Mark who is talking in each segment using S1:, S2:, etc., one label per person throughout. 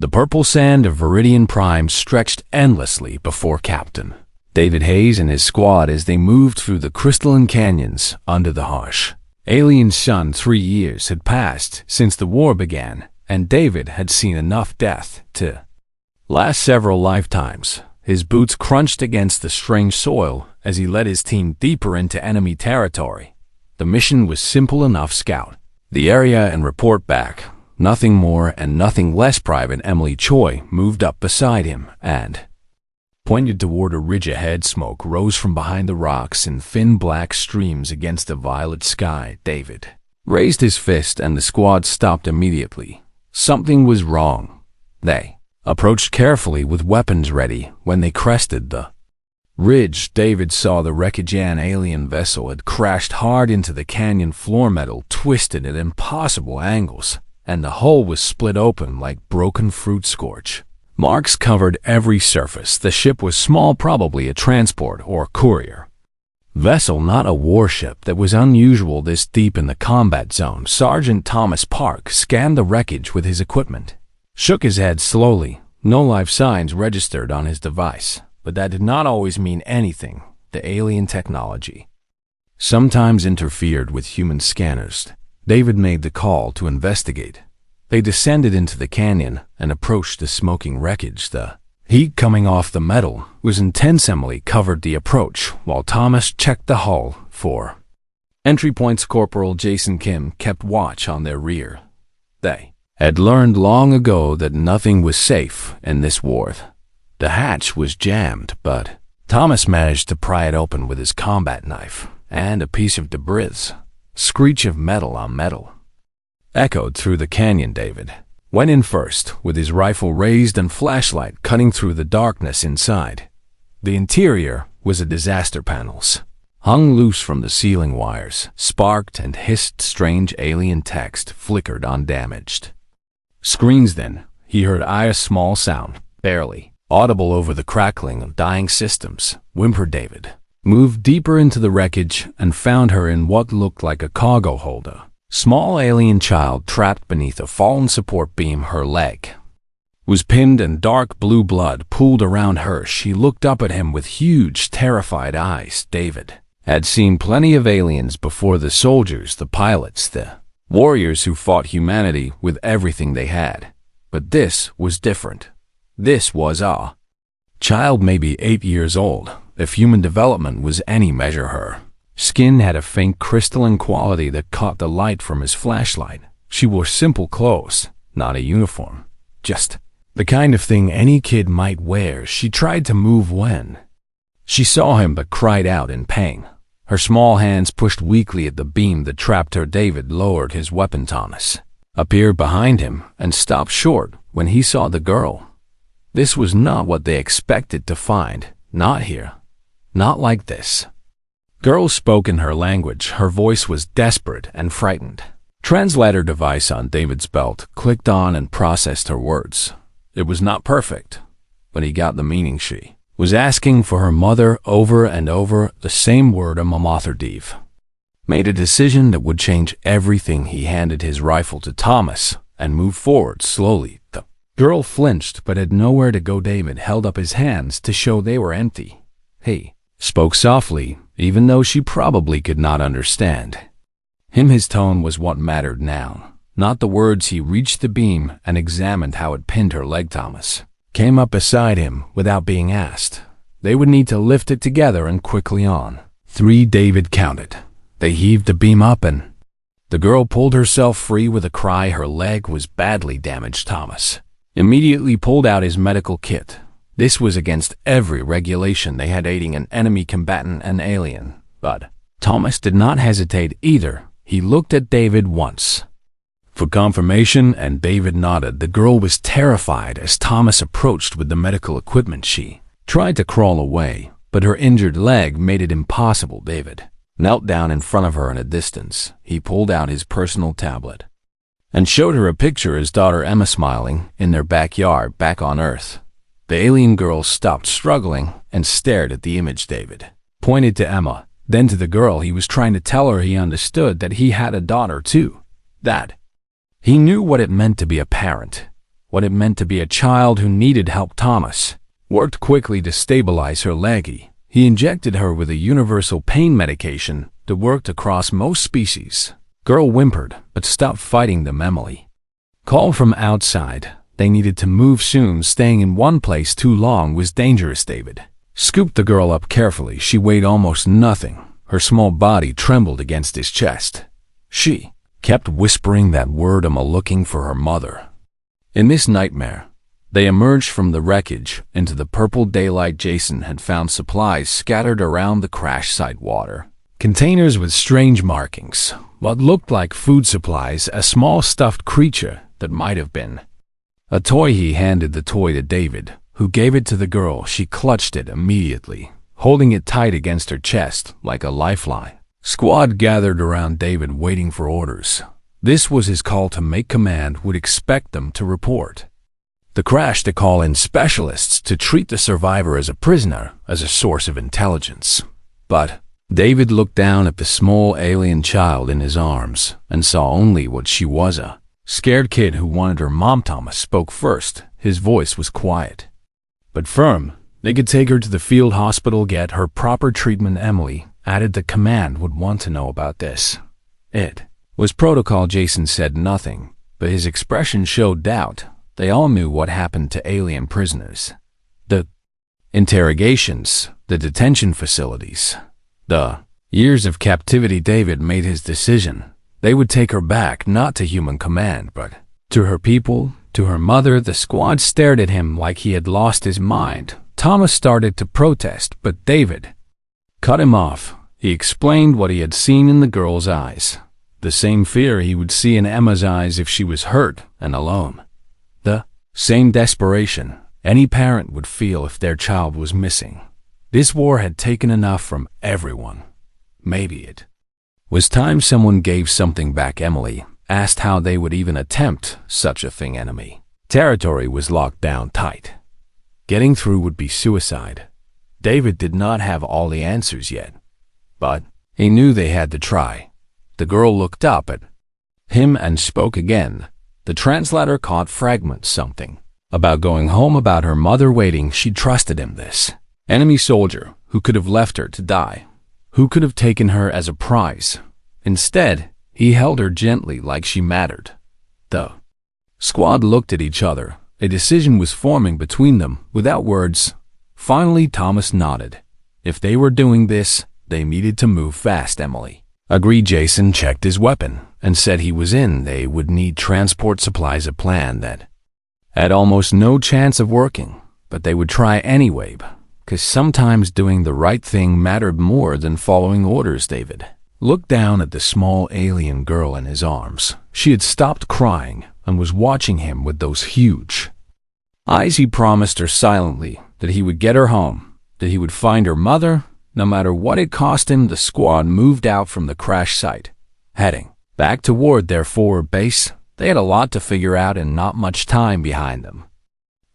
S1: The purple sand of Viridian Prime stretched endlessly before Captain David Hayes and his squad as they moved through the crystalline canyons under the harsh alien sun. 3 years had passed since the war began, and David had seen enough death to last several lifetimes. His boots crunched against the strange soil as he led his team deeper into enemy territory. The mission was simple enough: scout the area and report back. Nothing more and nothing less. Private Emily Choi moved up beside him and pointed toward a ridge ahead. Smoke rose from behind the rocks in thin black streams against the violet sky. David raised his fist and the squad stopped immediately. Something was wrong. They approached carefully with weapons ready. When they crested the ridge, David saw the wreckage. An alien vessel had crashed hard into the canyon floor. Metal twisted at impossible angles, and the hull was split open like broken fruit. Scorch marks covered every surface. The ship was small, probably a transport or courier vessel, not a warship. That was unusual this deep in the combat zone. Sergeant Thomas Park scanned the wreckage with his equipment, shook his head slowly. No life signs registered on his device, but that did not always mean anything. The alien technology sometimes interfered with human scanners. David made the call to investigate. They descended into the canyon and approached the smoking wreckage. The heat coming off the metal was intense. Emily covered the approach while Thomas checked the hull for entry points. Corporal Jason Kim kept watch on their rear. They had learned long ago that nothing was safe in this war. The hatch was jammed, but Thomas managed to pry it open with his combat knife, and a piece of debris, screech of metal on metal, echoed through the canyon. David went in first, with his rifle raised and flashlight cutting through the darkness inside. The interior was a disaster. Panels hung loose from the ceiling. Wires sparked and hissed. Strange alien text flickered on damaged screens. Then he heard a small sound, barely audible over the crackling of dying systems. Whimpered. David moved deeper into the wreckage and found her in what looked like a cargo hold. A small alien child trapped beneath a fallen support beam. Her leg was pinned and dark blue blood pooled around her. She looked up at him with huge, terrified eyes. David had seen plenty of aliens before: the soldiers, the pilots, the warriors who fought humanity with everything they had. But this was different. This was a child, maybe 8 years old, if human development was any measure. Her skin had a faint crystalline quality that caught the light from his flashlight. She wore simple clothes, not a uniform, just the kind of thing any kid might wear. She tried to move when she saw him, but cried out in pain. Her small hands pushed weakly at the beam that trapped her. David lowered his weapon. Thomas appeared behind him and stopped short when he saw the girl. This was not what they expected to find. Not here. Not like this. Girl spoke in her language. Her voice was desperate and frightened. Translator device on David's belt clicked on and processed her words. It was not perfect, but he got the meaning. She was asking for her mother over and over, the same word. A Mamotherdev made a decision that would change everything. He handed his rifle to Thomas and moved forward slowly. The girl flinched but had nowhere to go. David held up his hands to show they were empty. He spoke softly, even though she probably could not understand him. His tone was what mattered now, not the words. He reached the beam and examined how it pinned her leg. Thomas came up beside him without being asked. They would need to lift it together and quickly. On 3, David counted. They heaved the beam up and the girl pulled herself free with a cry. Her leg was badly damaged. Thomas immediately pulled out his medical kit. This was against every regulation. They had aiding an enemy combatant, an alien. But Thomas did not hesitate either. He looked at David once for confirmation, and David nodded. The girl was terrified as Thomas approached with the medical equipment. She tried to crawl away, but her injured leg made it impossible. David knelt down in front of her in a distance. He pulled out his personal tablet and showed her a picture of his daughter Emma smiling in their backyard back on Earth. The alien girl stopped struggling and stared at the image. David pointed to Emma, then to the girl. He was trying to tell her he understood that he had a daughter too, that he knew what it meant to be a parent. what it meant to be a child who needed help. Thomas worked quickly to stabilize her leggy. He injected her with a universal pain medication that worked across most species. Girl whimpered, but stopped fighting them. Emily called from outside. They needed to move soon. Staying in one place too long was dangerous. David scooped the girl up carefully. She weighed almost nothing. Her small body trembled against his chest. She kept whispering that word, "I'm looking for her mother." In this nightmare, they emerged from the wreckage into the purple daylight. Jason had found supplies scattered around the crash site. Water containers with strange markings, what looked like food supplies, a small stuffed creature that might have been a toy. He handed the toy to David, who gave it to the girl. She clutched it immediately, holding it tight against her chest like a lifeline. Squad gathered around David, waiting for orders. This was his call to make. Command would expect them to report the crash, to call in specialists, to treat the survivor as a prisoner, as a source of intelligence. But David looked down at the small alien child in his arms and saw only what she was, a scared kid who wanted her mom. Thomas spoke first. His voice was quiet but firm. They could take her to the field hospital, get her proper treatment. Emily added the command would want to know about this. It was protocol. Jason said nothing, but his expression showed doubt. They all knew what happened to alien prisoners. The interrogations, the detention facilities, the years of captivity. David made his decision. They would take her back, not to human command, but to her people, to her mother. The squad stared at him like he had lost his mind. Thomas started to protest, but David cut him off. He explained what he had seen in the girl's eyes, the same fear he would see in Emma's eyes if she was hurt and alone, the same desperation any parent would feel if their child was missing. This war had taken enough from everyone. Maybe it was time someone gave something back. Emily asked how they would even attempt such a thing. Enemy territory was locked down tight. Getting through would be suicide. David did not have all the answers yet, but he knew they had to try. The girl looked up at him and spoke again. The translator caught fragments, something about going home, about her mother waiting. She trusted him. This enemy soldier who could have left her to die, who could have taken her as a prize. Instead, he held her gently like she mattered. The squad looked at each other. A decision was forming between them without words. Finally, Thomas nodded. If they were doing this, they needed to move fast. Emily agreed. Jason checked his weapon and said he was in. They would need transport supplies, a plan that had almost no chance of working, but they would try anyway, because sometimes doing the right thing mattered more than following orders. David looked down at the small alien girl in his arms. She had stopped crying and was watching him with those huge eyes. He promised her silently that he would get her home, that he would find her mother, no matter what it cost him. The squad moved out from the crash site, heading back toward their forward base. They had a lot to figure out and not much time behind them.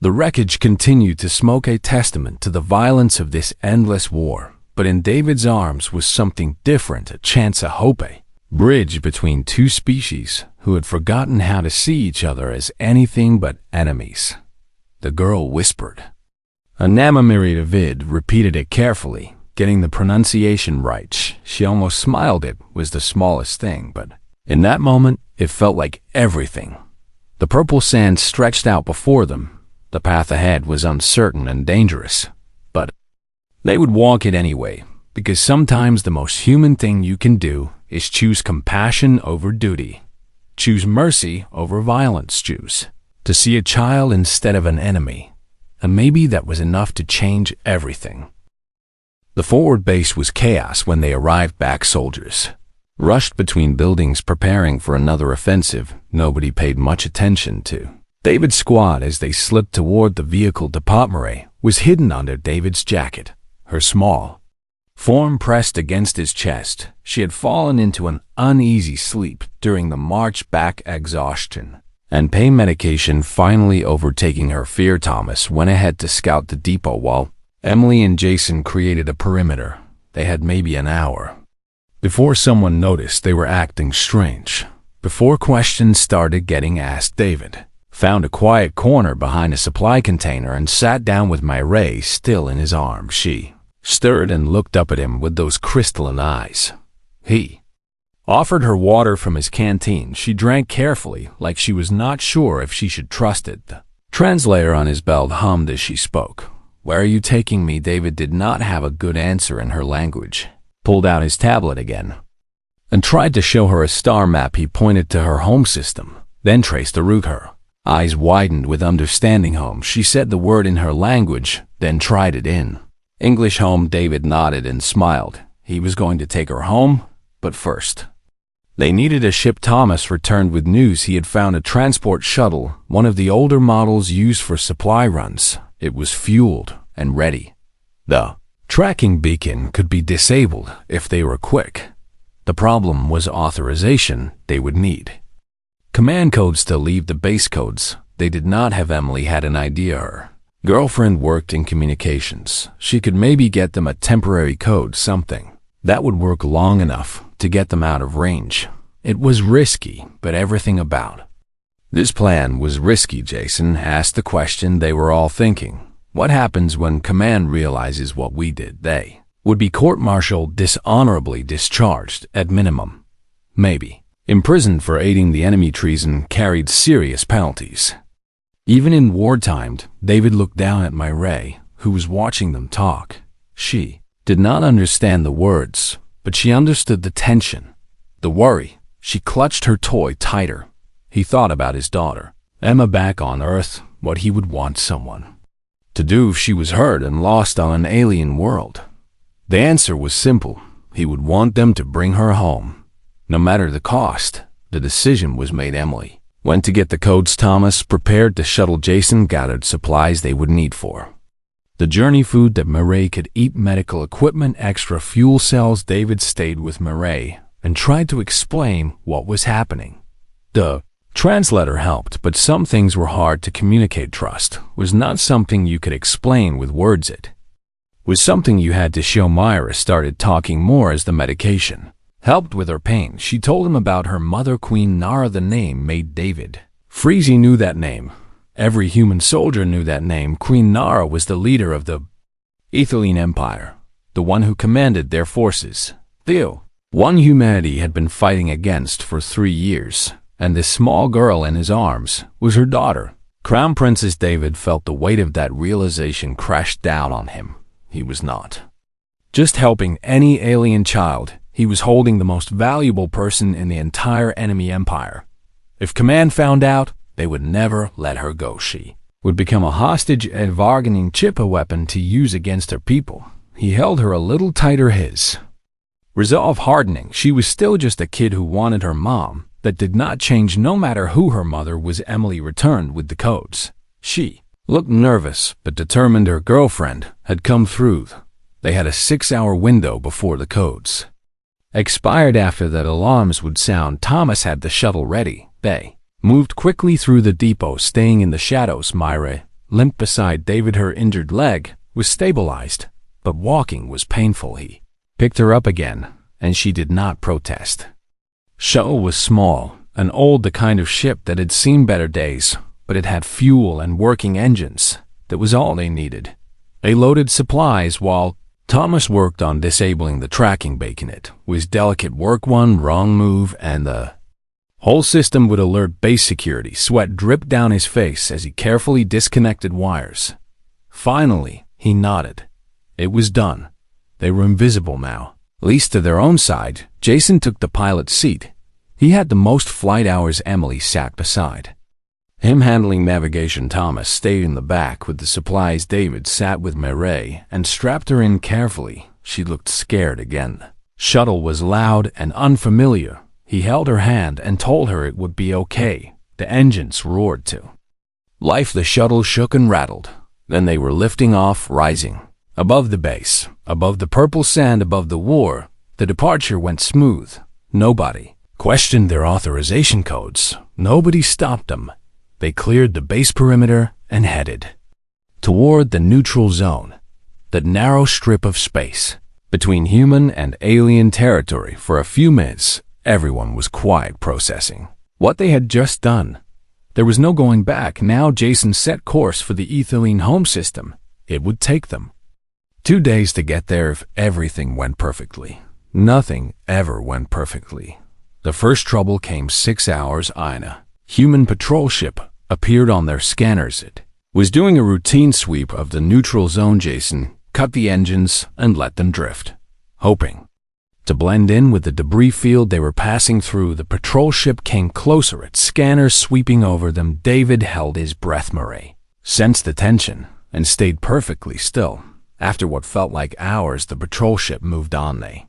S1: The wreckage continued to smoke, a testament to the violence of this endless war. But in David's arms was something different, a chance, a hope, a bridge between two species who had forgotten how to see each other as anything but enemies. The girl whispered. Anamamiri. David repeated it carefully, getting the pronunciation right. She almost smiled. It was the smallest thing, but in that moment, it felt like everything. The purple sand stretched out before them. The path ahead was uncertain and dangerous, but they would walk it anyway, because sometimes the most human thing you can do is choose compassion over duty, choose mercy over violence, choose to see a child instead of an enemy, and maybe that was enough to change everything. The forward base was chaos when they arrived back. Soldiers rushed between buildings preparing for another offensive. Nobody paid much attention to David's squad as they slipped toward the vehicle. Department was hidden under David's jacket, her small form pressed against his chest. She had fallen into an uneasy sleep during the march back, exhaustion and pain medication finally overtaking her fear. Thomas went ahead to scout the depot while Emily and Jason created a perimeter. They had maybe an hour before someone noticed they were acting strange, before questions started getting asked. David found a quiet corner behind a supply container and sat down with Mireille still in his arms. She stirred and looked up at him with those crystalline eyes. He offered her water from his canteen. She drank carefully, like she was not sure if she should trust it. The translator on his belt hummed as she spoke. "Where are you taking me?" David did not have a good answer in her language. Pulled out his tablet again and tried to show her a star map. He pointed to her home system, then traced the route. Her eyes widened with understanding. Home. She said the word in her language, then tried it in English. Home. David nodded and smiled. He was going to take her home, but first they needed a ship. Thomas returned with news. He had found a transport shuttle, one of the older models used for supply runs. It was fueled and ready. The tracking beacon could be disabled if they were quick. The problem was authorization. They would need command codes to leave the base codes. They did not have. Emily had an idea. Her girlfriend worked in communications. She could maybe get them a temporary code, something that would work long enough to get them out of range. It was risky, but everything about this plan was risky. Jason asked the question they were all thinking. What happens when command realizes what we did? They would be court-martialed, dishonorably discharged at minimum. Maybe imprisoned for aiding the enemy. Treason carried serious penalties. Even in wartime. David looked down at Mireille, who was watching them talk. She did not understand the words, but she understood the tension, the worry. She clutched her toy tighter. He thought about his daughter, Emma, back on Earth, what he would want someone to do if she was hurt and lost on an alien world. The answer was simple. He would want them to bring her home. No matter the cost. The decision was made. Emily went to get the codes. Thomas prepared to shuttle. Jason gathered supplies they would need for the journey, food that Mireille could eat, medical equipment, extra fuel cells. David stayed with Mireille and tried to explain what was happening. The translator helped, but some things were hard to communicate. Trust was not something you could explain with words. It was something you had to show. Myra started talking more as the medication helped with her pain. She told him about her mother, Queen Nara. The name made David freeze. He knew that name. Every human soldier knew that name. Queen Nara was the leader of the Ethelian Empire, the one who commanded their forces. The one humanity had been fighting against for 3 years, and this small girl in his arms was her daughter, Crown Princess. David felt the weight of that realization crash down on him. He was not just helping any alien child. He was holding the most valuable person in the entire enemy empire. If command found out, they would never let her go. She would become a hostage and bargaining chip, a weapon to use against her people. He held her a little tighter, his resolve hardening. She was still just a kid who wanted her mom. That did not change no matter who her mother was. Emily returned with the codes. She looked nervous but determined. Her girlfriend had come through. They had a 6-hour window before the codes expired. After that, alarms would sound. Thomas had the shuttle ready. They moved quickly through the depot, staying in the shadows. Myra limped beside David. Her injured leg was stabilized, but walking was painful. He picked her up again, and she did not protest. Shuttle was small and old, the kind of ship that had seen better days, but it had fuel and working engines. That was all they needed. They loaded supplies while Thomas worked on disabling the tracking beacon. It was delicate work. One wrong move and the whole system would alert base security. Sweat dripped down his face as he carefully disconnected wires. Finally, he nodded. It was done. They were invisible now, at least to their own side. Jason took the pilot's seat. He had the most flight hours. Emily sat beside him handling navigation. Thomas stayed in the back with the supplies. David sat with Mireille and strapped her in carefully. She looked scared again. Shuttle was loud and unfamiliar. He held her hand and told her it would be okay. The engines roared to life. The shuttle shook and rattled. Then they were lifting off, rising above the base, above the purple sand, above the war. The departure went smooth. Nobody questioned their authorization codes. Nobody stopped them. They cleared the base perimeter and headed toward the neutral zone, the narrow strip of space between human and alien territory. For a few minutes, everyone was quiet, processing what they had just done. There was no going back. Now Jason set course for the ethylene home system. It would take them 2 days to get there if everything went perfectly. Nothing ever went perfectly. The first trouble came 6 hours. Ina, human patrol ship, appeared on their scanners. It was doing a routine sweep of the neutral zone. Jason cut the engines and let them drift, hoping to blend in with the debris field they were passing through. The patrol ship came closer, its scanners sweeping over them. David held his breath. Murray sensed the tension and stayed perfectly still. After what felt like hours, the patrol ship moved on. They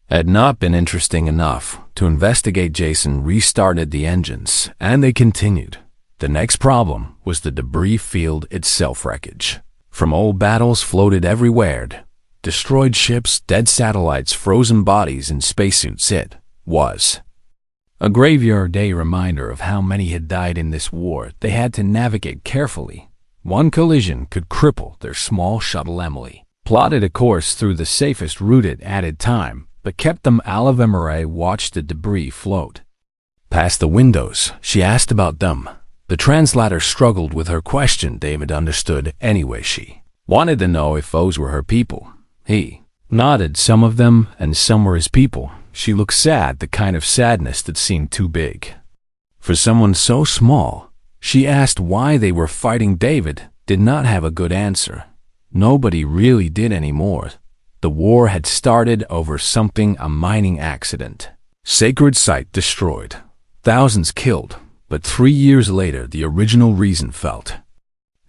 S1: had not been interesting enough to investigate. Jason restarted the engines, and they continued. The next problem was the debris field itself. Wreckage from old battles floated everywhere. Destroyed ships, dead satellites, frozen bodies, and spacesuits. It was a graveyard day reminder of how many had died in this war. They had to navigate carefully. One collision could cripple their small shuttle. Emily plotted a course through the safest route. It added time, but kept them alive. Murray watched the debris float past the windows. She asked about them. The translator struggled with her question. David understood anyway. She wanted to know if those were her people. He nodded. Some of them, and some were his people. She looked sad, the kind of sadness that seemed too big for someone so small. She asked why they were fighting. David did not have a good answer. Nobody really did anymore. The war had started over something, a mining accident. Sacred site destroyed. Thousands killed. But 3 years later, the original reason felt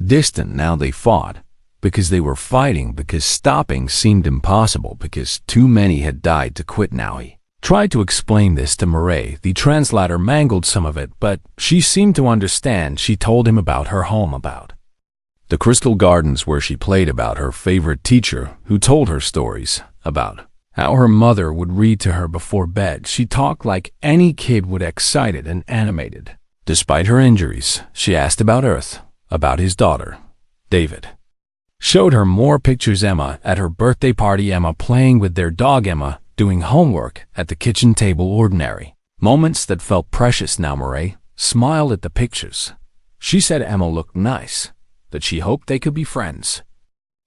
S1: distant. Now they fought because they were fighting, because stopping seemed impossible, because too many had died to quit. Now he tried to explain this to Murray. The translator mangled some of it, but she seemed to understand. She told him about her home, about the crystal gardens where she played, about her favorite teacher who told her stories, about how her mother would read to her before bed. She talked like any kid would, excited and animated. Despite her injuries, she asked about Earth, about his daughter. David showed her more pictures. Emma at her birthday party, Emma playing with their dog, Emma doing homework at the kitchen table. Ordinary moments that felt precious. Now Murray smiled at the pictures. She said Emma looked nice, that she hoped they could be friends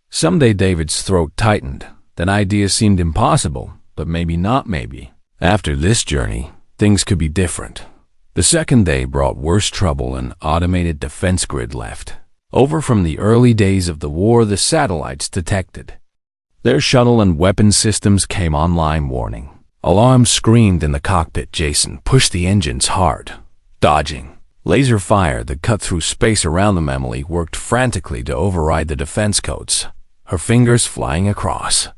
S1: someday. David's throat tightened. That idea seemed impossible, but maybe not. Maybe after this journey, things could be different. The second day brought worse trouble. An automated defense grid left over from the early days of the war. The satellites detected their shuttle and weapon systems came online. Warning alarms screamed in the cockpit. Jason pushed the engines hard, dodging laser fire that cut through space around them. Emily worked frantically to override the defense codes, her fingers flying across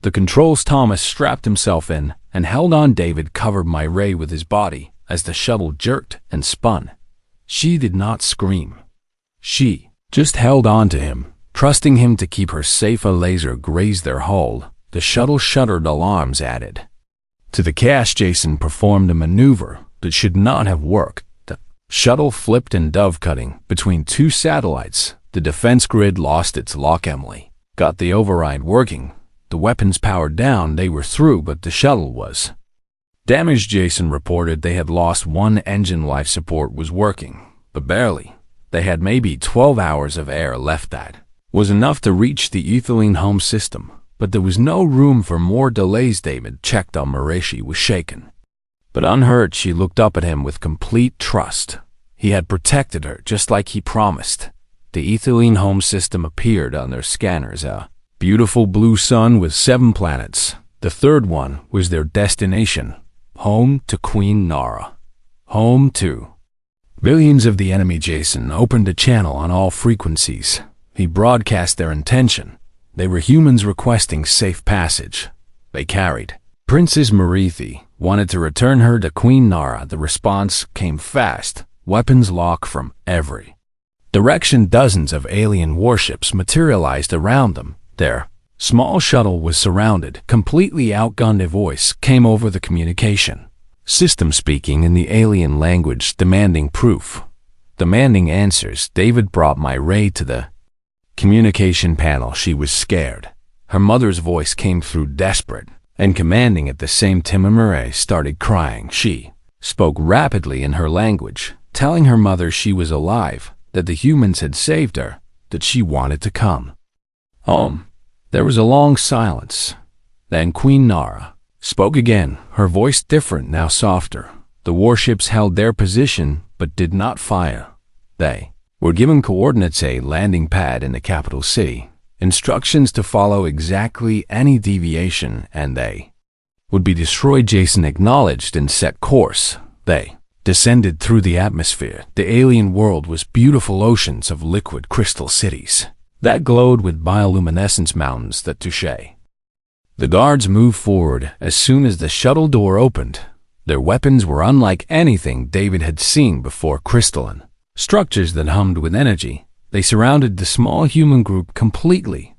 S1: the controls. Thomas strapped himself in and held on. David covered Murray with his body as the shuttle jerked and spun. She did not scream. She just held on to him, trusting him to keep her safe. A laser grazed their hull. The shuttle shuddered. Alarms added to the chaos. Jason performed a maneuver that should not have worked. The shuttle flipped and dove-cutting between two satellites. The defense grid lost its lock. Emily got the override working. The weapons powered down. They were through, but the shuttle was damaged. Jason reported they had lost one engine. Life support was working, but barely. They had maybe 12 hours of air left. That was enough to reach the ethylene home system, but there was no room for more delays. David checked on Murray. She was shaken, but unhurt. She looked up at him with complete trust. He had protected her just like he promised. The ethylene home system appeared on their scanners, a beautiful blue sun with 7 planets. The third one was their destination, home to Queen Nara, home to billions of the enemy. Jason opened a channel on all frequencies. He broadcast their intention. They were humans requesting safe passage. They carried Princess Marithi, wanted to return her to Queen Nara. The response came fast. Weapons lock from every direction. Dozens of alien warships materialized around them. Their small shuttle was surrounded, completely outgunned. A voice came over the communication system, speaking in the alien language, demanding proof, demanding answers. David brought Murray to the communication panel. She was scared. Her mother's voice came through, desperate and commanding at the same time. Murray started crying. She spoke rapidly in her language. telling her mother she was alive, that the humans had saved her, that she wanted to come home. There was a long silence. Then Queen Nara spoke again, her voice different, now softer. The warships held their position but did not fire. They were given coordinates, a landing pad in the capital city, instructions to follow exactly any deviation, and they would be destroyed. Jason acknowledged and set course. They descended through the atmosphere. The alien world was beautiful oceans of liquid crystal cities that glowed with bioluminescence, mountains that touche. The guards moved forward as soon as the shuttle door opened. Their weapons were unlike anything David had seen before. Crystalline structures that hummed with energy. They surrounded the small human group completely.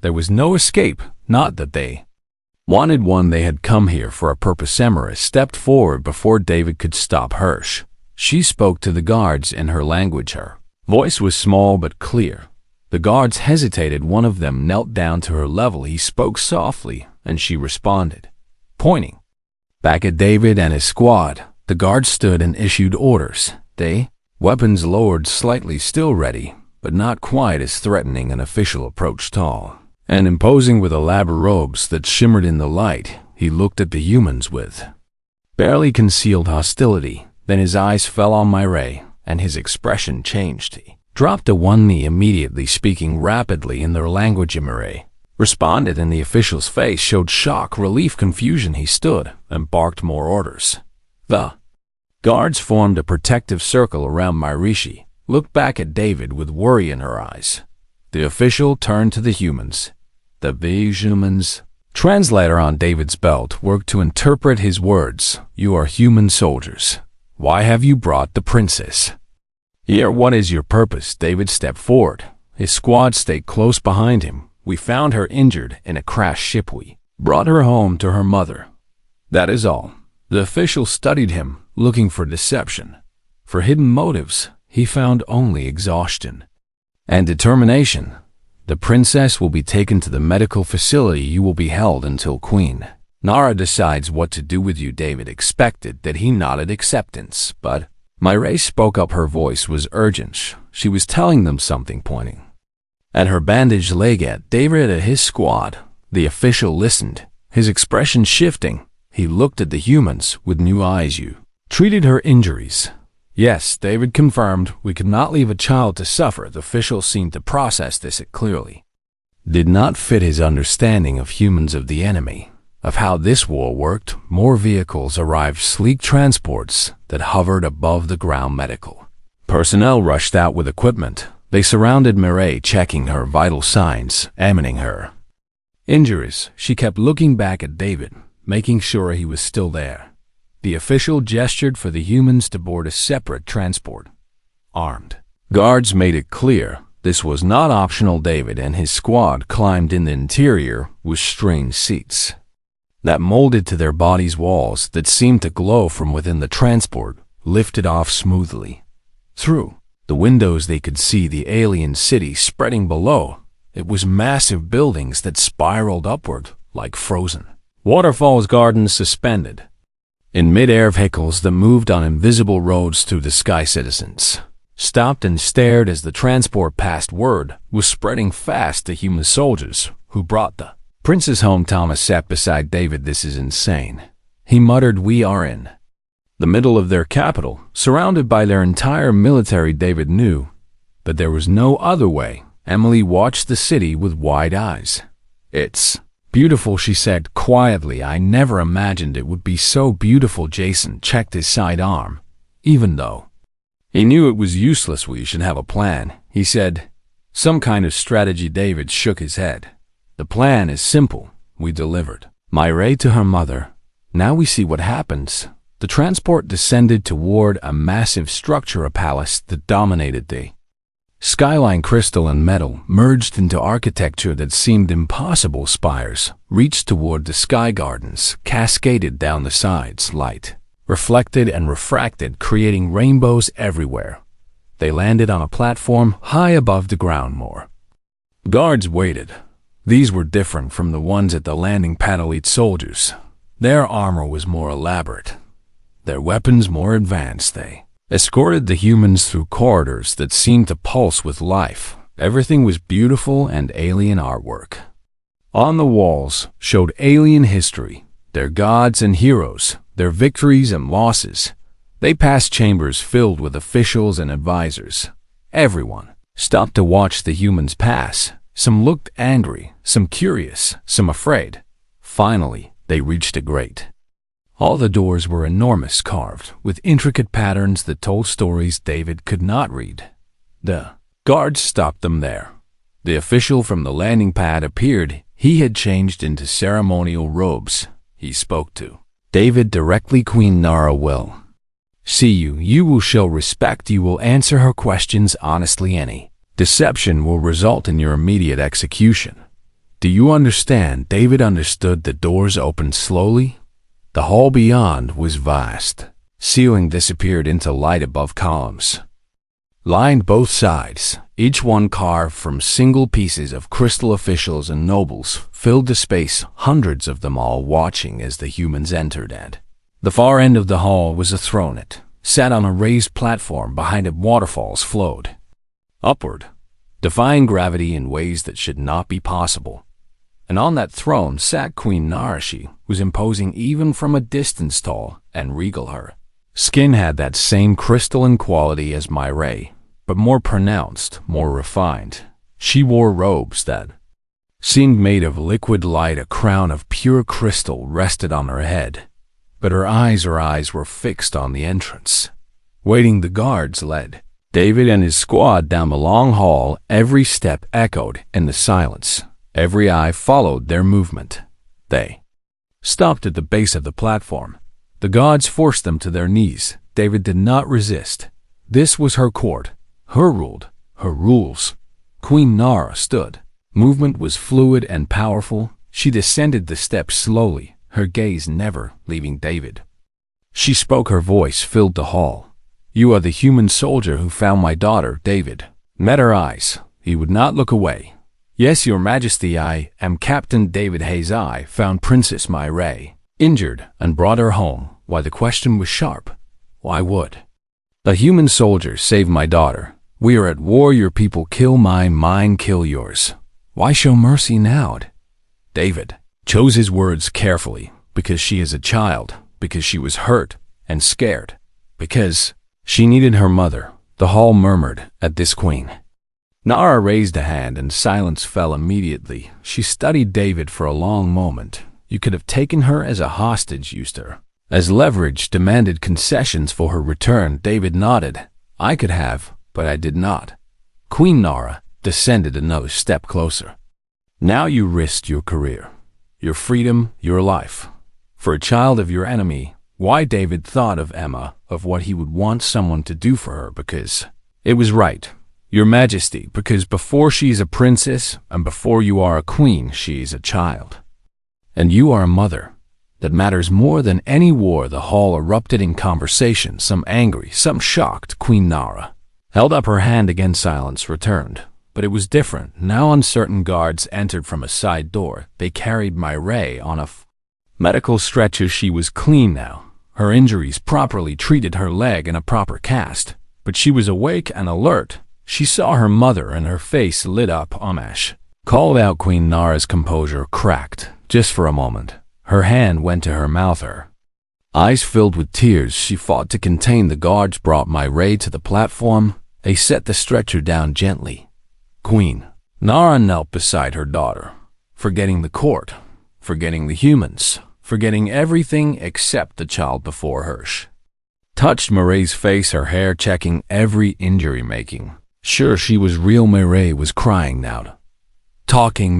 S1: There was no escape, not that they wanted one. They had come here for a purpose. Emira stepped forward before David could stop her. She spoke to the guards in her language. Her voice was small but clear. The guards hesitated. One of them knelt down to her level. He spoke softly, and she responded, pointing back at David and his squad. The guards stood and issued orders. They, weapons lowered slightly, still ready, but not quite as threatening. An official approached, tall and imposing with elaborate robes that shimmered in the light. He looked at the humans with barely concealed hostility. Then his eyes fell on Mireille, and his expression changed. He dropped to one knee immediately, speaking rapidly in their language. Mireille responded, and the official's face showed shock, relief, confusion. He stood and barked more orders. The guards formed a protective circle around Mireille, looked back at David with worry in her eyes. The official turned to the humans. The humans. Translator on David's belt worked to interpret his words. You are human soldiers. Why have you brought the princess here? What is your purpose? David stepped forward. His squad stayed close behind him. We found her injured in a crashed ship. We brought her home to her mother. That is all. The official studied him, looking for deception. For hidden motives, he found only exhaustion and determination. The princess will be taken to the medical facility. You will be held until Queen Nara decides what to do with you. David expected that he nodded acceptance, but Mireille spoke up. Her voice was urgent. She was telling them something, pointing at her bandaged leg at David and his squad. The official listened, his expression shifting. He looked at the humans with new eyes. You treated her injuries? Yes, David confirmed. We could not leave a child to suffer. The official seemed to process this. It clearly did not fit his understanding of humans, of the enemy, of how this war worked. More vehicles arrived, sleek transports that hovered above the ground. Medical personnel rushed out with equipment. They surrounded Mireille, checking her vital signs, examining her injuries. She kept looking back at David, making sure he was still there. The official gestured for the humans to board a separate transport. Armed guards made it clear this was not optional. David and his squad climbed in the interior with strange seats that molded to their bodies, walls that seemed to glow from within. The transport lifted off smoothly. Through the windows they could see the alien city spreading below. It was massive buildings that spiraled upward like frozen waterfalls, gardens suspended in mid-air, vehicles that moved on invisible roads through the sky. Citizens stopped and stared as the transport passed. Word was spreading fast. The human soldiers who brought the princess home. Thomas sat beside David. This is insane, he muttered. We are in the middle of their capital, surrounded by their entire military. David knew that there was no other way. Emily watched the city with wide eyes. It's beautiful, she said quietly. I never imagined it would be so beautiful. Jason checked his sidearm. Even though he knew it was useless, we should have a plan, he said. Some kind of strategy. David shook his head. The plan is simple. We delivered Mireille to her mother. Now we see what happens. The transport descended toward a massive structure, a palace that dominated the skyline. Crystal and metal merged into architecture that seemed impossible. Spires reached toward the sky, gardens cascaded down the sides. Light reflected and refracted, creating rainbows everywhere. They landed on a platform high above the ground. More guards waited. These were different from the ones at the landing pad. Elite soldiers. Their armor was more elaborate, their weapons more advanced. They escorted the humans through corridors that seemed to pulse with life. Everything was beautiful and alien artwork. On the walls showed alien history, their gods and heroes, their victories and losses. They passed chambers filled with officials and advisors. Everyone stopped to watch the humans pass. Some looked angry, some curious, some afraid. Finally, they reached a grate. All the doors were enormous, carved with intricate patterns that told stories David could not read. The guards stopped them there. The official from the landing pad appeared. He had changed into ceremonial robes. He spoke to David directly. Queen Nara will see you. You will show respect. You will answer her questions honestly. Any deception will result in your immediate execution. Do you understand? David understood. The doors opened slowly. The hall beyond was vast. Ceiling disappeared into light above columns. Lined both sides, each one carved from single pieces of crystal. Officials and nobles filled the space, hundreds of them all watching as the humans entered. At the far end of the hall was a throne. It sat on a raised platform. Behind it, waterfalls flowed upward, defying gravity in ways that should not be possible. And on that throne sat Queen Nara. She was imposing even from a distance, tall and regal. Her skin had that same crystalline quality as Myray, but more pronounced, more refined. She wore robes that seemed made of liquid light. A crown of pure crystal rested on her head, but her eyes were fixed on the entrance. Waiting, the guards led David and his squad down the long hall. Every step echoed in the silence. Every eye followed their movement. They stopped at the base of the platform. The gods forced them to their knees. David did not resist. This was her court. Her ruled, her rules. Queen Nara stood. Movement was fluid and powerful. She descended the steps slowly, her gaze never leaving David. She spoke. Her voice filled the hall. You are the human soldier who found my daughter. David met her eyes. He would not look away. Yes, your majesty, I am Captain David Hayes. I found Princess Myray injured and brought her home. Why? The question was sharp. Why would a human soldier save my daughter? We are at war. Your people kill mine kill yours. Why show mercy now? David chose his words carefully, because she is a child, because she was hurt and scared, because she needed her mother. The hall murmured at this. Queen Nara raised a hand and silence fell immediately. She studied David for a long moment. You could have taken her as a hostage, used her as leverage, demanded concessions for her return. David nodded. I could have, but I did not. Queen Nara descended another step closer. Now you risked your career, your freedom, your life, for a child of your enemy. Why? David thought of Emma, of what he would want someone to do for her, because it was right. Your majesty, because before she is a princess and before you are a queen, she is a child. And you are a mother. That matters more than any war. The hall erupted in conversation, some angry, some shocked. Queen Nara held up her hand again. Silence returned. But it was different. Now uncertain guards entered from a side door. They carried Myray on a medical stretcher. She was clean now. Her injuries properly treated, her leg in a proper cast. But she was awake and alert. She saw her mother and her face lit up. Umesh called out. Queen Nara's composure cracked. Just for a moment. Her hand went to her mouth. Her eyes filled with tears. She fought to contain. The guards brought Myray to the platform. They set the stretcher down gently. Queen Nara knelt beside her daughter, forgetting the court, forgetting the humans, forgetting everything except the child before her. Touched Myray's face, her hair, checking every injury, making sure she was real. Myray was crying now, talking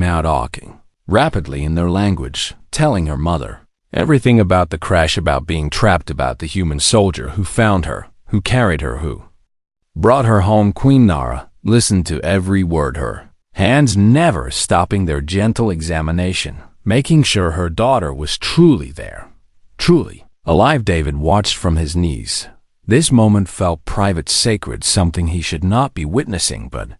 S1: rapidly in their language, telling her mother everything about the crash, about being trapped, about the human soldier who found her, who carried her, who brought her home. Queen Nara listened to every word, her hands never stopping their gentle examination, making sure her daughter was truly there, truly alive. David watched from his knees. This moment felt private, sacred, something he should not be witnessing, but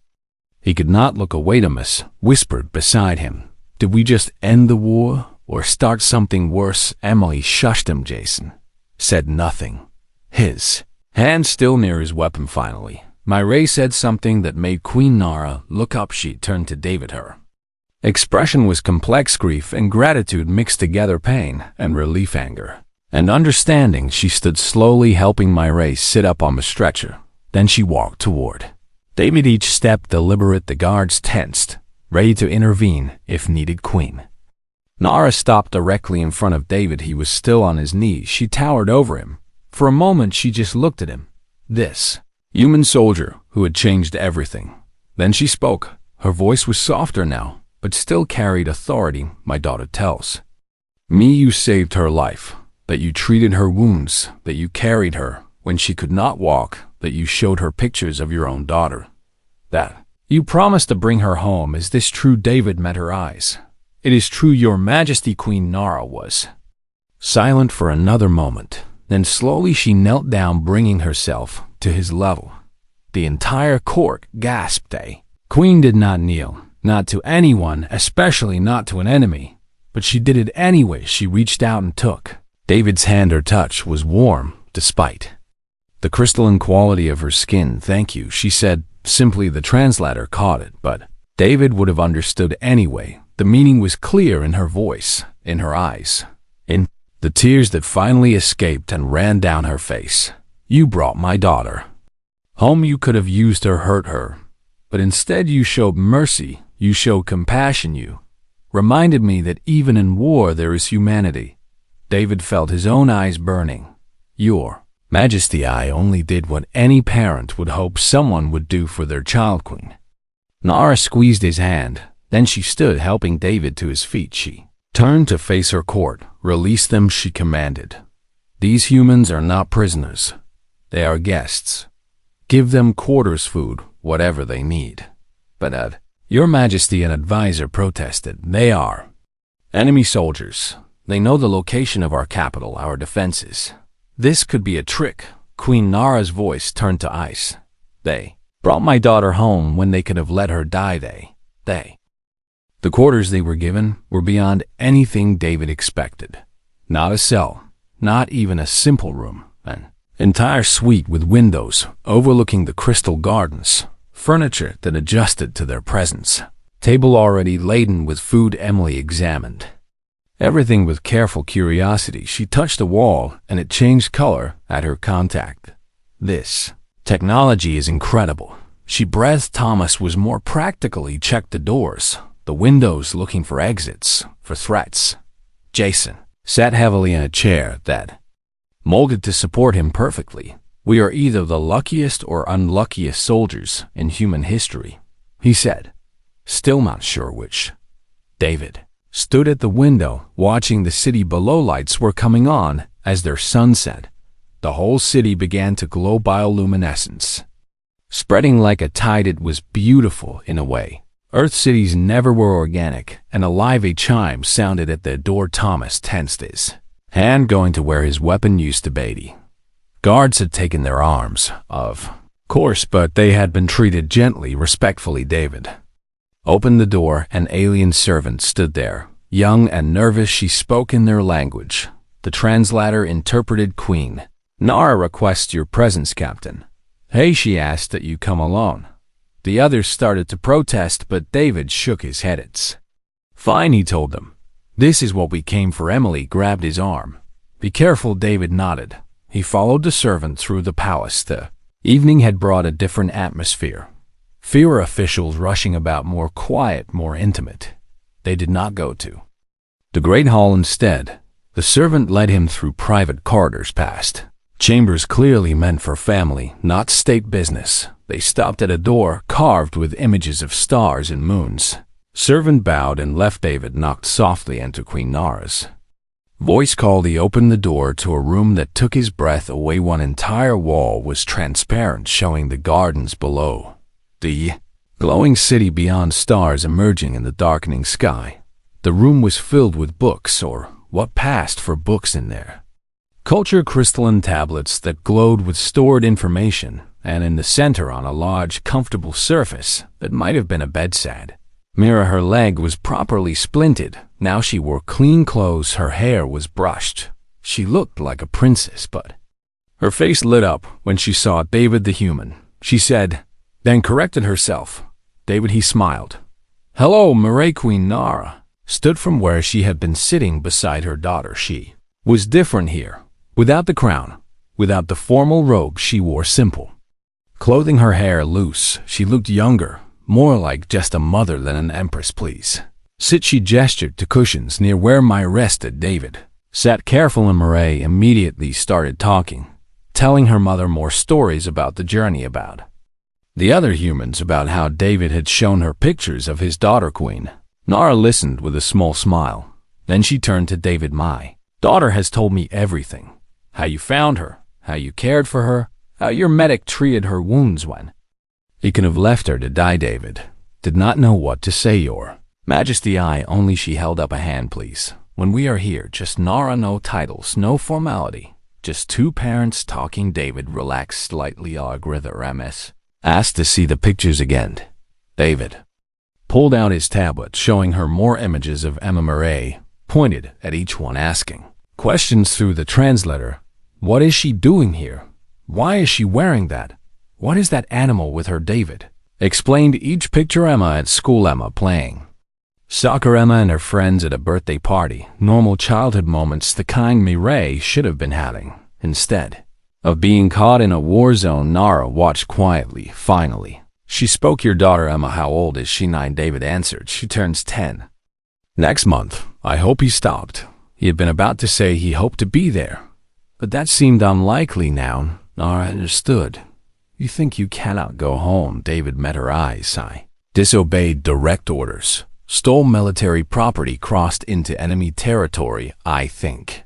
S1: he could not look away. Thomas whispered beside him, did we just end the war or start something worse? Emily shushed him. Jason said nothing. His Hand still near his weapon finally, Myray said something that made Queen Nara look up. She turned to David. Her expression was complex grief and gratitude mixed together, pain and relief, anger and understanding. She stood slowly, helping Myray sit up on the stretcher. Then she walked toward David, each step deliberate, the guards tensed, ready to intervene if needed. Queen Nara stopped directly in front of David. He was still on his knees. She towered over him. For a moment she just looked at him, this human soldier who had changed everything. Then she spoke. Her voice was softer now, but still carried authority. My daughter tells me you saved her life, that you treated her wounds, that you carried her when she could not walk, that you showed her pictures of your own daughter, that you promised to bring her home. Is this true? David met her eyes. It is true, Your Majesty. Queen Nara was silent for another moment. Then slowly she knelt down, bringing herself to his level. The entire court gasped. A queen did not kneel, not to anyone, especially not to an enemy. But she did it anyway. She reached out and took David's hand. Her touch was warm, despite the crystalline quality of her skin. Thank you, she said simply. The translator caught it, but David would have understood anyway. The meaning was clear in her voice, in her eyes, in the tears that finally escaped and ran down her face. You brought my daughter home. You could have used her, hurt her, but instead you showed mercy. You showed compassion. You reminded me that even in war there is humanity. David felt his own eyes burning. Your Majesty, I only did what any parent would hope someone would do for their child. Queen Nara squeezed his hand. Then she stood, helping David to his feet. She turned to face her court. Release them, she commanded. These humans are not prisoners. They are guests. Give them quarters, food, whatever they need. But Your Majesty, an advisor protested. They are enemy soldiers. They know the location of our capital, our defenses. This could be a trick. Queen Nara's voice turned to ice. They brought my daughter home when they could have let her die. The quarters they were given were beyond anything David expected. Not a cell, not even a simple room. An entire suite with windows overlooking the crystal gardens, furniture that adjusted to their presence, table already laden with food. Emily examined everything with careful curiosity. She touched a wall and it changed color at her contact. This technology is incredible. She breathed. Thomas was more practical. He checked the doors, the windows, looking for exits, for threats. Jason sat heavily in a chair that molded to support him perfectly. We are either the luckiest or unluckiest soldiers in human history, he said, still not sure which. David stood at the window, watching the city below. Lights were coming on as their sun set. The whole city began to glow. Bioluminescence spreading like a tide. It was beautiful in a way. Earth cities never were organic and alive. A chime sounded at their door. Thomas tensed, his hand going to where his weapon used to be. Guards had taken their arms, of course, but they had been treated gently, respectfully. David opened the door. An alien servant stood there, young and nervous. She spoke in their language. The translator interpreted. Queen Nara requests your presence, Captain. Hey, she asked that you come alone. The others started to protest, but David shook his head. It's fine, he told them. This is what we came for. Emily grabbed his arm. Be careful, David nodded. He followed the servant through the palace. The evening had brought a different atmosphere. Fewer officials rushing about, more quiet, more intimate. They did not go to the great hall. Instead, the servant led him through private corridors, past chambers clearly meant for family, not state business. They stopped at a door carved with images of stars and moons. Servant bowed and left. David knocked softly into Queen Nara's voice called. He opened the door to a room that took his breath away. One entire wall was transparent, showing the gardens below. The glowing city beyond, stars emerging in the darkening sky. The room was filled with books, or what passed for books in there. Culture crystalline tablets that glowed with stored information, and in the center, on a large, comfortable surface that might have been a bedside. Mira, her leg was properly splinted. Now she wore clean clothes. Her hair was brushed. She looked like a princess, but Her face lit up when she saw David the human. She said, then corrected herself. David, he smiled. Hello, Mirai. Queen Nara stood from where she had been sitting beside her daughter. She was different here. Without the crown, without the formal robe she wore, simple clothing, her hair loose, she looked younger, more like just a mother than an empress. Please sit. She gestured to cushions near where Mirai rested. David sat careful, and Mirai immediately started talking, telling her mother more stories about the journey, about the other humans, about how David had shown her pictures of his daughter Queen. Nara listened with a small smile. Then she turned to David. My daughter has told me everything. How you found her, how you cared for her, how your medic treated her wounds when he could have left her to die. David did not know what to say. Your Majesty, I only. She held up a hand. Please, when we are here, just Nara, no titles, no formality, just two parents talking. David relaxed slightly. MS asked to see the pictures again. David pulled out his tablet, showing her more images of Emma. Mirai pointed at each one, asking questions through the translator. What is she doing here? Why is she wearing that? What is that animal with her? David explained each picture. Emma at school, Emma playing soccer, Emma and her friends at a birthday party. Normal childhood moments, the kind Mirai should have been having. Instead of being caught in a war zone, Nara watched quietly. Finally, she spoke. Your daughter, Emma, how old is she? 9. David answered. She turns 10 next month. I hope. He stopped. He had been about to say he hoped to be there, but that seemed unlikely now. Nara understood. You think you cannot go home? David met her eyes. I disobeyed direct orders, stole military property, crossed into enemy territory. I think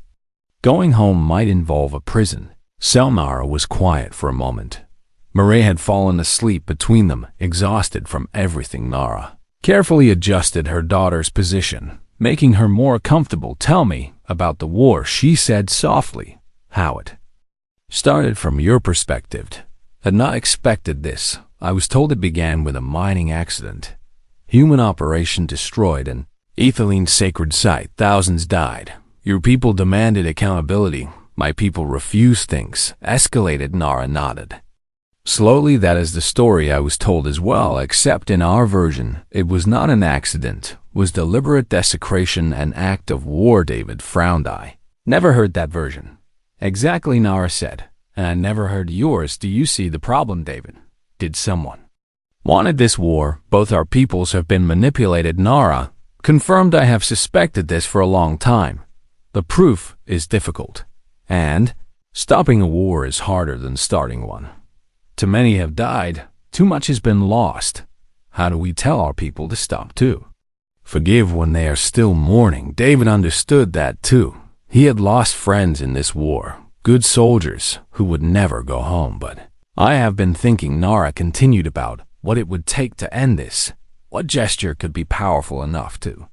S1: going home might involve a prison cell. Nara was quiet for a moment. Mirai had fallen asleep between them, exhausted from everything. Nara carefully adjusted her daughter's position, making her more comfortable. Tell me about the war, she said softly. How it started from your perspective. Had not expected this. I was told it began with a mining accident. Human operation destroyed an ethylene sacred site. Thousands died. Your people demanded accountability. My people refused. Things escalated. Nara nodded slowly. That is the story I was told as well, except in our version, it was not an accident, was deliberate desecration, an act of war. David frowned. I never heard that version. Exactly, Nara said. And I never heard yours. Do you see the problem, David? Did someone wanted this war? Both our peoples have been manipulated. Nara confirmed. I have suspected this for a long time. The proof is difficult, and stopping a war is harder than starting one. Too many have died. Too much has been lost. How do we tell our people to stop too? Forgive when they are still mourning. David understood that too. He had lost friends in this war, good soldiers who would never go home. But I have been thinking, Nara continued, about what it would take to end this. What gesture could be powerful enough to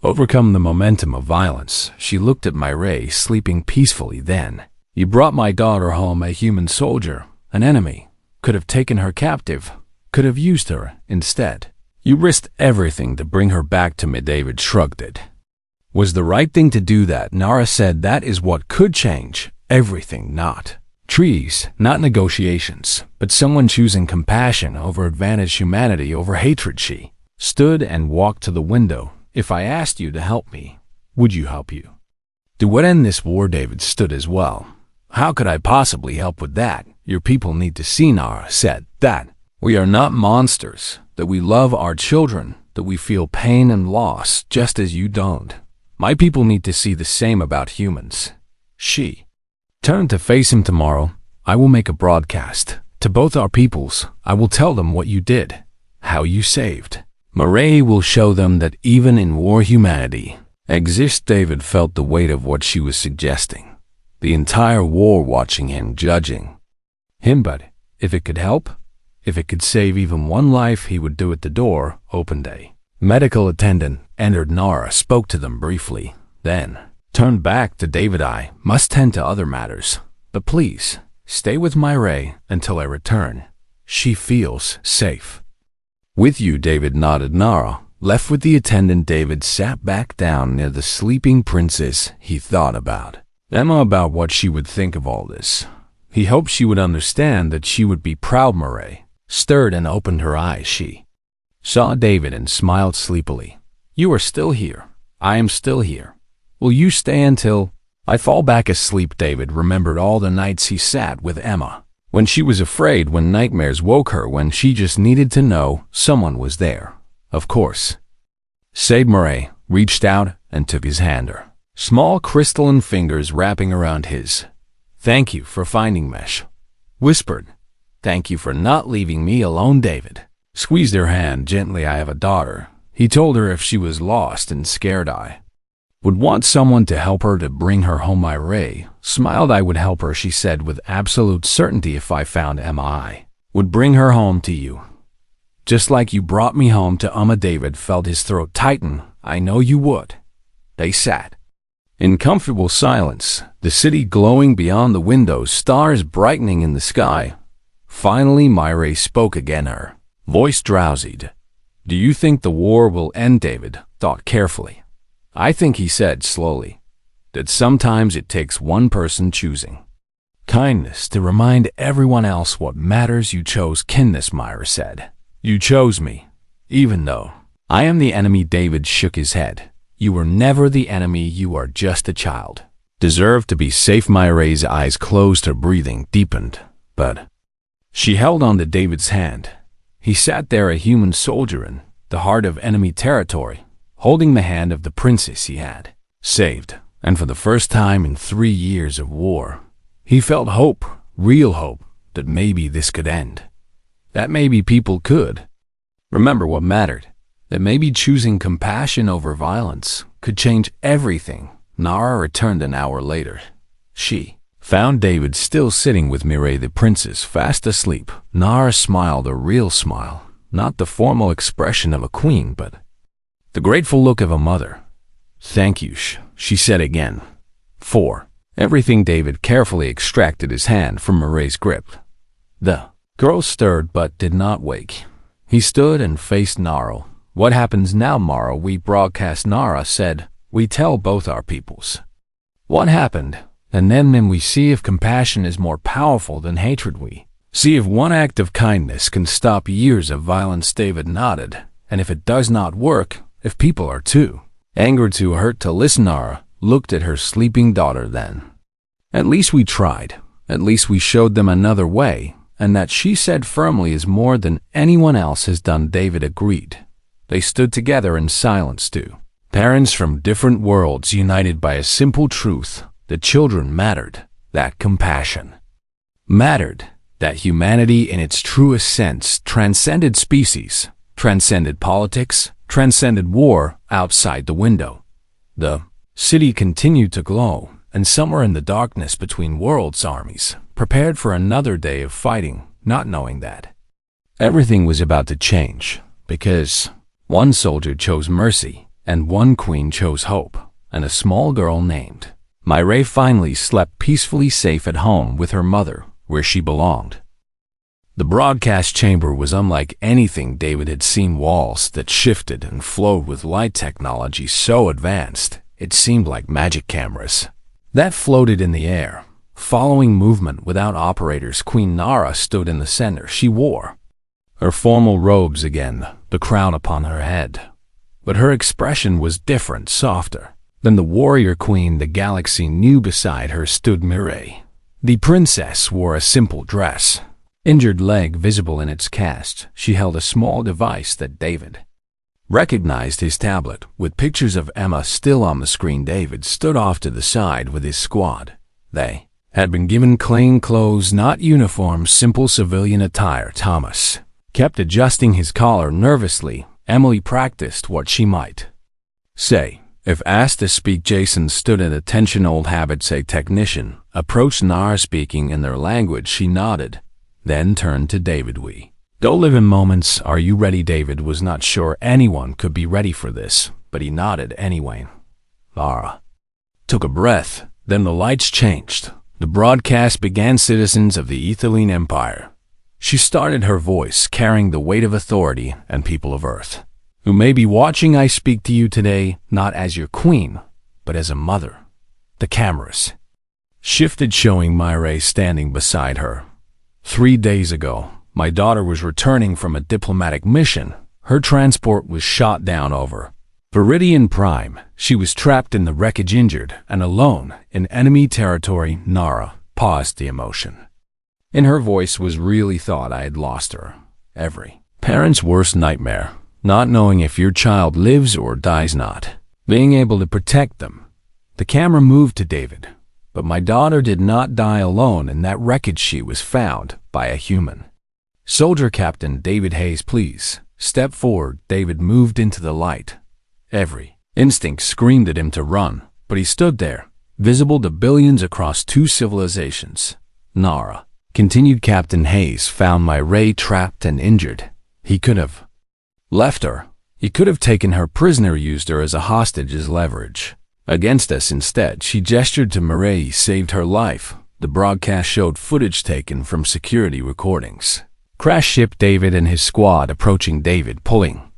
S1: overcome the momentum of violence? She looked at Mirai, sleeping peacefully. Then, you brought my daughter home, a human soldier, an enemy. Could have taken her captive, could have used her instead. You risked everything to bring her back to me. David shrugged. It was the right thing to do that. Nara said that is what could change everything. Not trees, not negotiations, but someone choosing compassion over advantage, humanity over hatred. She stood and walked to the window. If I asked you to help me, would you help you? To what end this war? David stood as well. How could I possibly help with that? Your people need to see, Nara said, that we are not monsters, that we love our children, that we feel pain and loss just as you don't. My people need to see the same about humans. She turned to face him. Tomorrow, I will make a broadcast to both our peoples. I will tell them what you did, how you saved. Mirai will show them that even in war humanity exists. David felt the weight of what she was suggesting. The entire war watching him, judging him. But if it could help, if it could save even one life, he would do it. The door opened. A medical attendant entered. Nara spoke to them briefly, then turned back to David. I must tend to other matters, but please stay with Mirai until I return. She feels safe with you. David nodded. Nara left with the attendant. David sat back down near the sleeping princess. He thought about Emma, about what she would think of all this. He hoped she would understand that she would be proud. Murray stirred and opened her eyes. She saw David and smiled sleepily. You are still here. I am still here. Will you stay until I fall back asleep? David remembered all the nights he sat with Emma, when she was afraid, when nightmares woke her, when she just needed to know someone was there. Of course. Said Murray reached out and took his hand, her small crystalline fingers wrapping around his. Thank you for finding Mesh. Whispered. Thank you for not leaving me alone. David squeezed her hand gently. I have a daughter. He told her if she was lost and scared, I would want someone to help her to bring her home. Ray smiled. I would help her, she said with absolute certainty. If I found Emma, I would bring her home to you. Just like you brought me home to Emma. David felt his throat tighten. I know you would. They sat in comfortable silence, the city glowing beyond the windows, stars brightening in the sky. Finally, Myra spoke again, her voice drowsied. Do you think the war will end? David thought carefully. I think, he said slowly, that sometimes it takes one person choosing kindness to remind everyone else what matters. You chose kindness, Myra said. You chose me, even though I am the enemy. David shook his head. You were never the enemy. You are just a child. Deserve to be safe. Myra's eyes closed, her breathing deepened, but she held on to David's hand. He sat there, a human soldier in the heart of enemy territory, holding the hand of the princess he had saved. And for the first time in 3 years of war, he felt hope, real hope, that maybe this could end. That maybe people could remember what mattered. That maybe choosing compassion over violence could change everything. Nara returned an hour later. She found David still sitting with Mireille the princess, fast asleep. Nara smiled, a real smile, not the formal expression of a queen, but the grateful look of a mother. Thank you, she said again, for everything. David carefully extracted his hand from Mireille's grip. The girl stirred but did not wake. He stood and faced Nara. What happens now, Mara? We broadcast. Nara said. We tell both our peoples what happened, and then we see if compassion is more powerful than hatred. We see if one act of kindness can stop years of violence. David nodded. And if it does not work, if people are too angered, too hurt to listen. Nara looked at her sleeping daughter. Then at least we tried. At least we showed them another way, and that, she said firmly, is more than anyone else has done. David agreed. They stood together in silence, too. Parents from different worlds united by a simple truth. That children mattered. That compassion mattered. That humanity in its truest sense transcended species, transcended politics, transcended war. Outside the window, the city continued to glow, and somewhere in the darkness between worlds, armies prepared for another day of fighting, not knowing that everything was about to change, because one soldier chose mercy, and one queen chose hope, and a small girl named Myra finally slept peacefully, safe at home with her mother, where she belonged. The broadcast chamber was unlike anything David had seen. Walls that shifted and flowed with light technology so advanced, it seemed like magic cameras that floated in the air, following movement without operators. Queen Nara stood in the center. She wore her formal robes again, the crown upon her head. But her expression was different, softer than the warrior queen the galaxy knew. Beside her stood Mireille. The princess wore a simple dress, injured leg visible in its cast. She held a small device that David recognized, his tablet, with pictures of Emma still on the screen. David stood off to the side with his squad. They had been given plain clothes, not uniforms, simple civilian attire. Thomas kept adjusting his collar nervously. Emily practiced what she might say if asked to speak. Jason stood at attention. Old habits. A technician approached Nara, speaking in their language. She nodded, then turned to David. We don't live in moments. Are you ready? David was not sure anyone could be ready for this, but he nodded anyway. Nara took a breath. Then the lights changed. The broadcast began. Citizens of the Ethelian Empire. She started, her voice carrying the weight of authority, and people of Earth who may be watching, I speak to you today not as your queen, but as a mother. The cameras shifted, showing Myre standing beside her. 3 days ago, my daughter was returning from a diplomatic mission. Her transport was shot down over Viridian Prime. She was trapped in the wreckage, injured and alone in enemy territory. Nara paused, the emotion in her voice was really thought I had lost her. Every parent's worst nightmare, not knowing if your child lives or dies, not being able to protect them. The camera moved to David, but my daughter did not die alone in that wreckage. She was found by a human soldier. Captain David Hayes, please step forward. David moved into the light. Every instinct screamed at him to run, but he stood there, visible to billions across 2 civilizations. Nara continued. Captain Hayes found Myre trapped and injured. He could have left her. He could have taken her prisoner, used her as a hostage, as leverage against us. Instead, she gestured to Myre. He saved her life. The broadcast showed footage taken from security recordings. Crash ship. David and his squad approaching. David pulling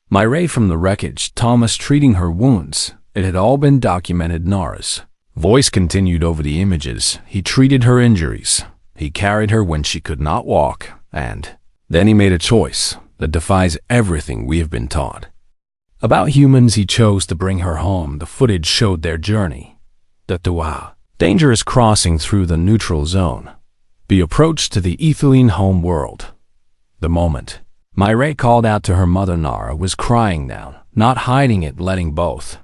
S1: Myre from the wreckage. Thomas treating her wounds. It had all been documented. Nara's voice continued over the images. He treated her injuries. He carried her when she could not walk, and then he made a choice that defies everything we have been taught about humans. He chose to bring her home. The footage showed their journey. The Tuwa, dangerous crossing through the neutral zone, the approach to the Ethelian home world. The moment Myre called out to her mother, Nara was crying now, not hiding it, letting both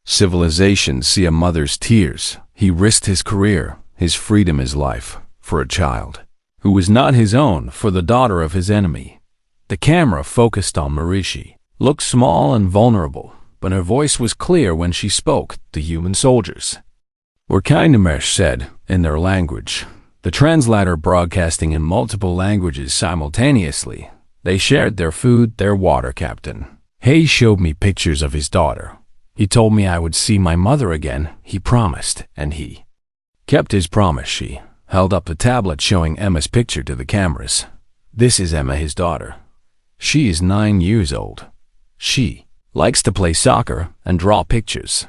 S1: civilizations see a mother's tears. He risked his career, his freedom, his life, for a child who was not his own, for the daughter of his enemy. The camera focused on Myre. She looked small and vulnerable, but her voice was clear when she spoke. The human soldiers were kind, Mesh said, in their language. The translator broadcasting in multiple languages simultaneously. They shared their food, their water. Captain Hayes showed me pictures of his daughter. He told me I would see my mother again. He promised, and he kept his promise. She held up the tablet showing Emma's picture to the cameras. This is Emma, his daughter. She is 9 years old. She likes to play soccer and draw pictures.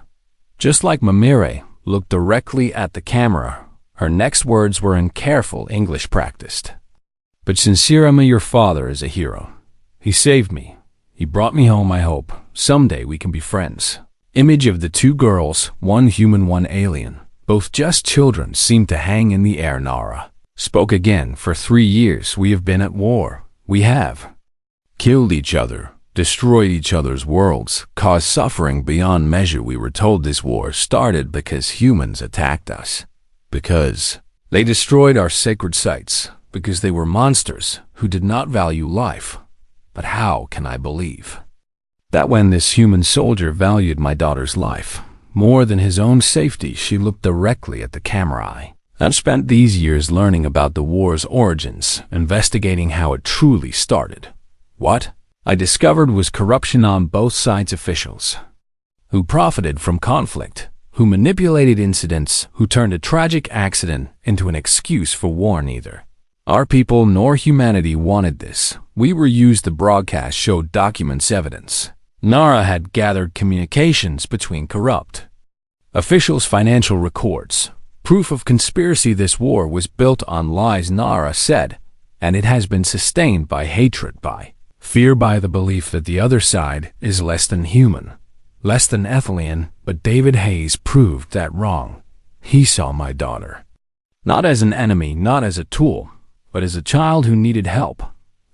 S1: Just like Myre, looked directly at the camera. Her next words were in careful English practiced. But sincere, Emma, your father is a hero. He saved me. He brought me home. I hope someday we can be friends. Image of the 2 girls, one human, one alien. Both just children, seemed to hang in the air. Nara spoke again. For 3 years we have been at war. We have killed each other, destroyed each other's worlds, caused suffering beyond measure. We were told this war started because humans attacked us, because they destroyed our sacred sites, because they were monsters who did not value life. But how can I believe that when this human soldier valued my daughter's life more than his own safety? She looked directly at the camera. I've spent these years learning about the war's origins, investigating how it truly started. What I discovered was corruption on both sides. Officials who profited from conflict, who manipulated incidents, who turned a tragic accident into an excuse for war. Neither our people nor humanity wanted this. We were used. The broadcast showed documents, evidence. Nara had gathered communications between corrupt officials, financial records, proof of conspiracy. This war was built on lies, Nara said, and it has been sustained by hatred, by fear, by the belief that the other side is less than human, less than Ethelian. But David Hayes proved that wrong. He saw my daughter not as an enemy, not as a tool, but as a child who needed help.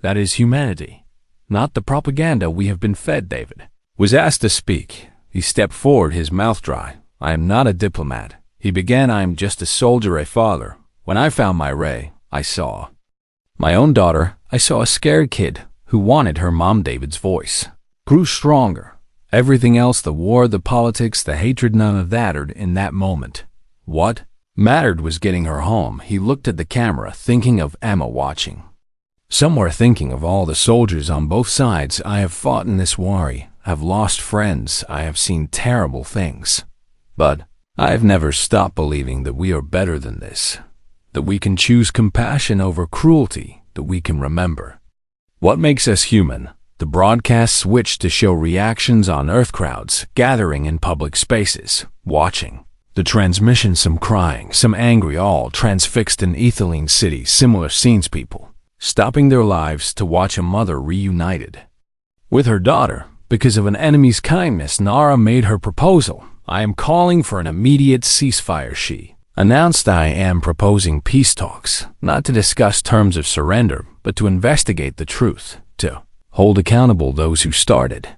S1: That is humanity, not the propaganda we have been fed. David was asked to speak. He stepped forward, his mouth dry. I am not a diplomat, he began. I am just a soldier, a father. When I found Myre, I saw my own daughter. I saw a scared kid who wanted her mom. David's voice grew stronger. Everything else, the war, the politics, the hatred, none of that mattered in that moment. What mattered was getting her home. He looked at the camera, thinking of Emma watching. Somewhere, thinking of all the soldiers on both sides. I have fought in this war. I have lost friends. I have seen terrible things. But I have never stopped believing that we are better than this, that we can choose compassion over cruelty, that we can remember what makes us human. The broadcast switched to show reactions on Earth, crowds gathering in public spaces, watching. The transmission, some crying, some angry, all transfixed in ethylene city, similar scenes, people stopping their lives to watch a mother reunited with her daughter. Because of an enemy's kindness, Nara made her proposal. I am calling for an immediate ceasefire, she announced. I am proposing peace talks, not to discuss terms of surrender, but to investigate the truth, to hold accountable those who started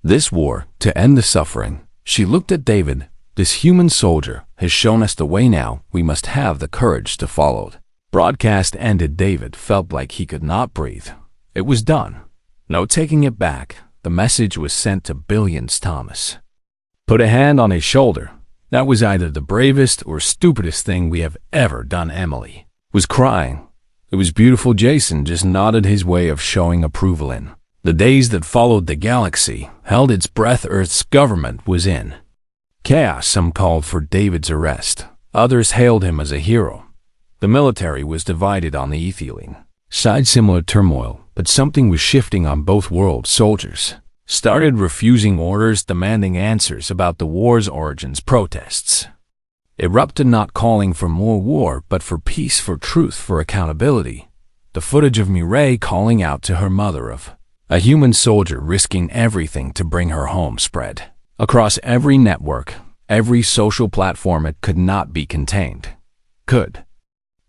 S1: this war, to end the suffering. She looked at David. This human soldier has shown us the way now. We must have the courage to follow it. Broadcast ended. David felt like he could not breathe. It was done. No taking it back. The message was sent to billions. Thomas put a hand on his shoulder. That was either the bravest or stupidest thing we have ever done. Emily was crying. It was beautiful. Jason just nodded, his way of showing approval. In the days that followed, the galaxy held its breath. Earth's government was in chaos. Some called for David's arrest. Others hailed him as a hero. The military was divided on the ethylene side. Similar turmoil, but something was shifting on both worlds. Soldiers started refusing orders, demanding answers about the war's origins. Protests erupted, not calling for more war, but for peace, for truth, for accountability. The footage of Mireille calling out to her mother, of a human soldier risking everything to bring her home, spread across every network, every social platform. It could not be contained, could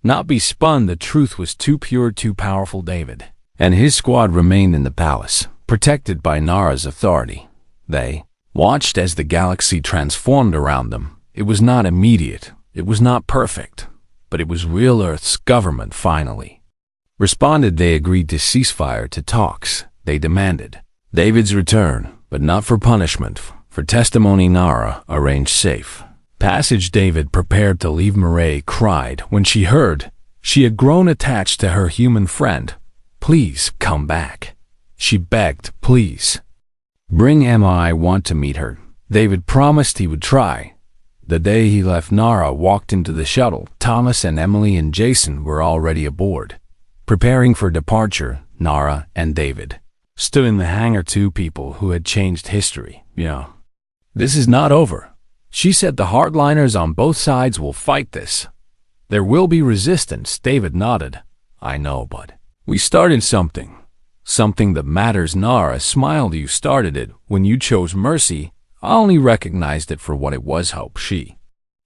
S1: not be spun. The truth was too pure, too powerful. David and his squad remained in the palace, protected by Nara's authority. They watched as the galaxy transformed around them. It was not immediate, it was not perfect, but it was real. Earth's government finally responded. They agreed to ceasefire, to talks. They demanded David's return, but not for punishment, for testimony. Nara arranged safe passage. David, prepared to leave, Mireille cried when she heard she had grown attached to her human friend. Please come back, she begged. Please bring Emma. I want to meet her. David promised he would try. The day he left, Nara walked into the shuttle. Thomas and Emily and Jason were already aboard, preparing for departure. Nara and David stood in the hangar. Two people who had changed history. This is not over, she said. The hardliners on both sides will fight this. There will be resistance. David nodded. I know, but we started something that matters. Nara smiled. You started it when you chose mercy. I only recognized it for what it was, hope. She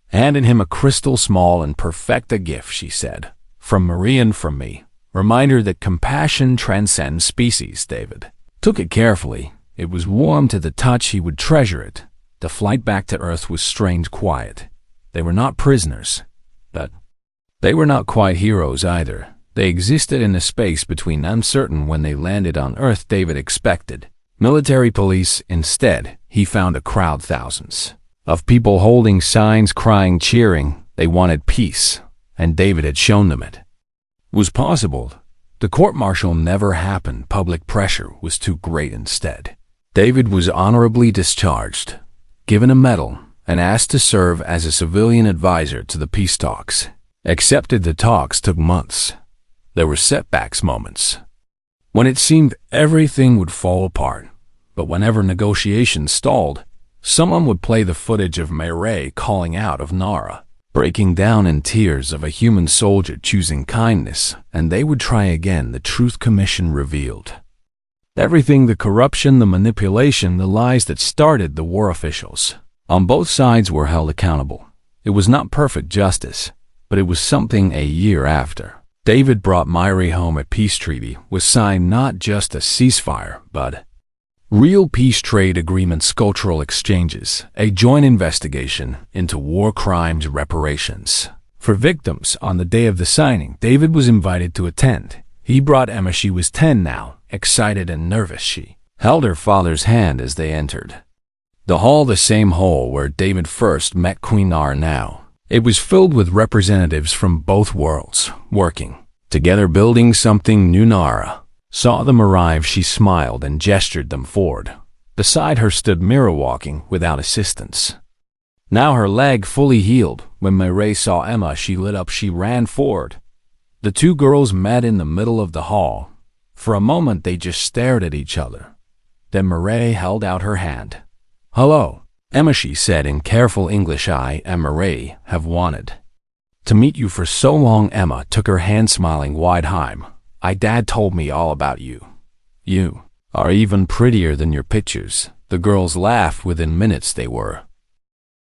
S1: handed him a crystal, small and perfect, a gift, she said. From Marie and from me. Reminder that compassion transcends species. David took it carefully. It was warm to the touch. He would treasure it. The flight back to Earth was strange, quiet. They were not prisoners, but they were not quite heroes either. They existed in a space between, uncertain when they landed on Earth. David expected military police. Instead, he found a crowd, thousands of people holding signs, crying, cheering. They wanted peace, and David had shown them it was possible. The court-martial never happened. Public pressure was too great. Instead, David was honorably discharged, given a medal, and asked to serve as a civilian advisor to the peace talks. Accepted. The talks took months. There were setbacks, moments when it seemed everything would fall apart. But whenever negotiations stalled, someone would play the footage of Mireille calling out, of Nara breaking down in tears, of a human soldier choosing kindness, and they would try again. The Truth Commission revealed everything: the corruption, the manipulation, the lies that started the war. Officials on both sides were held accountable. It was not perfect justice, but it was something. A year after David brought Mireille home, a peace treaty was signed. Not just a ceasefire, but real peace, trade agreements, cultural exchanges, a joint investigation into war crimes, reparations for victims. On the day of the signing, David was invited to attend. He brought Emma. She was 10 now, excited and nervous. She held her father's hand as they entered the hall, the same hall where David first met Queen Nara. Now it was filled with representatives from both worlds, working together, building something new. Nara saw them arrive. She smiled and gestured them forward. Beside her stood Mira, walking without assistance, now her leg fully healed. When Mireille saw Emma, she lit up. She ran forward. The two girls met in the middle of the hall. For a moment they just stared at each other. Then Mireille held out her hand. Hello, Emma, she said in careful English. I, Emma Ray, have wanted to meet you for so long. Emma took her hand, smiling wide. Dad told me all about you. You are even prettier than your pictures. The girls laughed. Within minutes they were